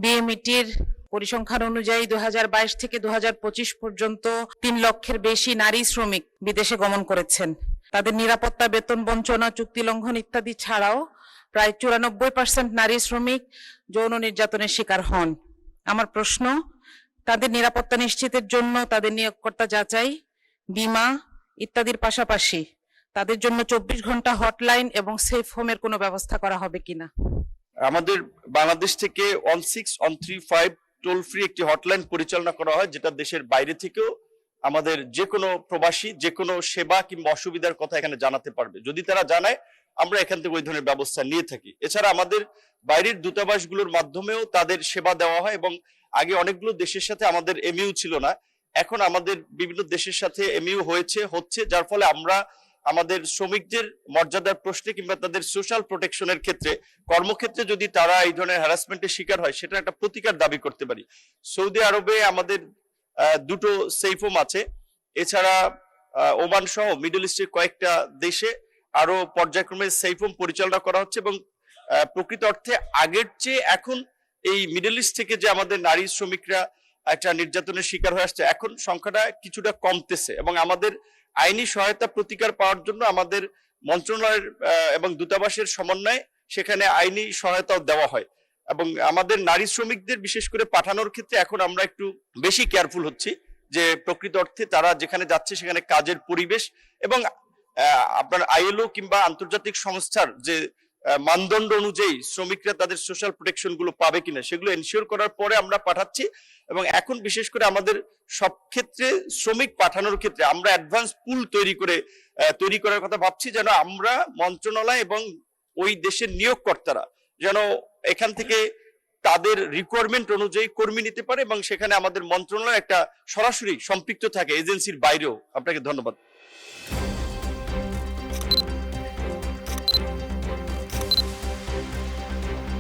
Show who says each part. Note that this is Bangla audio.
Speaker 1: বিএমইটির পরিসংখ্যান অনুযায়ী 2022 থেকে 2025 পর্যন্ত 3 লক্ষের বেশি নারী শ্রমিক বিদেশে গমন করেছেন। তাদের নিরাপত্তা, বেতন বঞ্চনা, চুক্তি লঙ্ঘন ইত্যাদি ছাড়াও প্রায় 94% নারী শ্রমিক যৌন নির্যাতনের শিকার হন। আমার প্রশ্ন, তাদের নিরাপত্তা নিশ্চিতের জন্য তাদের নিয়োগকর্তা যাচাই, বীমা ইত্যাদির পাশাপাশি তাদের জন্য 24 ঘন্টা হটলাইন এবং সেফ হোমের কোনো ব্যবস্থা করা হবে কিনা?
Speaker 2: আমাদের বাংলাদেশ থেকে 16135 টোল ফ্রি একটি হটলাইন পরিচালনা করা হয়, যেটা দেশের বাইরে থেকেও আমাদের যে কোনো প্রবাসী যে কোনো সেবা কিংবা অসুবিধার কথা এখানে জানাতে পারবে। যদি তারা জানায়, আমরা এখান থেকে ওই ধরনের ব্যবস্থা নিয়ে থাকি। এছাড়া আমাদের বাইরের দূতাবাসগুলোর মাধ্যমেও তাদের সেবা দেওয়া হয়, এবং আগে অনেকগুলো দেশের সাথে আমাদের এমইউ ছিল না, এখন আমাদের বিভিন্ন দেশের সাথে এমইউ হচ্ছে, যার ফলে আমরা আমাদের শ্রমিকদের মর্যাদার প্রশ্নে কিংবা তাদের সোশ্যাল প্রোটেকশনের ক্ষেত্রে, কর্মক্ষেত্রে যদি তারা এই ধরনের হ্যারাসমেন্টের শিকার হয়, সেটা একটা প্রতিকার দাবি করতে পারি। সৌদি আরবে আমাদের দুটো সেফ হোম আছে। এছাড়া ওমান সহ মিডল ইস্টের কয়েকটা দেশে আরো পর্যায়ক্রমে সেফ হোম পরিচালনা করা হচ্ছে, এবং প্রকৃত অর্থে আগের চেয়ে এখন এই মিডল ইস্ট থেকে যে আমাদের নারী শ্রমিকরা একটা নির্যাতনের শিকার হয়ে আসছে, এখন সংখ্যাটা কিছুটা কমতেছে। এবং আমাদের আইনি সহায়তা প্রতিকার পাওয়ার জন্য আমাদের মন্ত্রণালয়ের এবং দূতাবাসের সমন্বয়ে সেখানে আইনি সহায়তাও দেওয়া হয়। এবং আমাদের নারী শ্রমিকদের বিশেষ করে পাঠানোর ক্ষেত্রে এখন আমরা একটু বেশি কেয়ারফুল হচ্ছি, যে প্রকৃত অর্থে তারা যেখানে যাচ্ছে সেখানে কাজের পরিবেশ এবং আপনার আইএলও কিংবা আন্তর্জাতিক সংস্থার যে মানদণ্ড অনুযায়ী শ্রমিকরা তাদের সোশ্যাল প্রোটেকশন গুলো পাবে কিনা, সেগুলো এনশিওর করার পরে আমরা পাঠাচ্ছি। এবং এখন বিশেষ করে আমাদের সব ক্ষেত্রে শ্রমিক পাঠানোর ক্ষেত্রে আমরা অ্যাডভান্স পুল তৈরি করার কথা ভাবছি, যেন আমরা মন্ত্রণালয় এবং ওই দেশের নিয়োগকর্তারা যেন এখান থেকে তাদের রিকোয়ারমেন্ট অনুযায়ী কর্মী নিতে পারে, এবং সেখানে আমাদের মন্ত্রণালয় একটা সরাসরি সম্পৃক্ত থাকে এজেন্সির বাইরেও। আপনাকে ধন্যবাদ।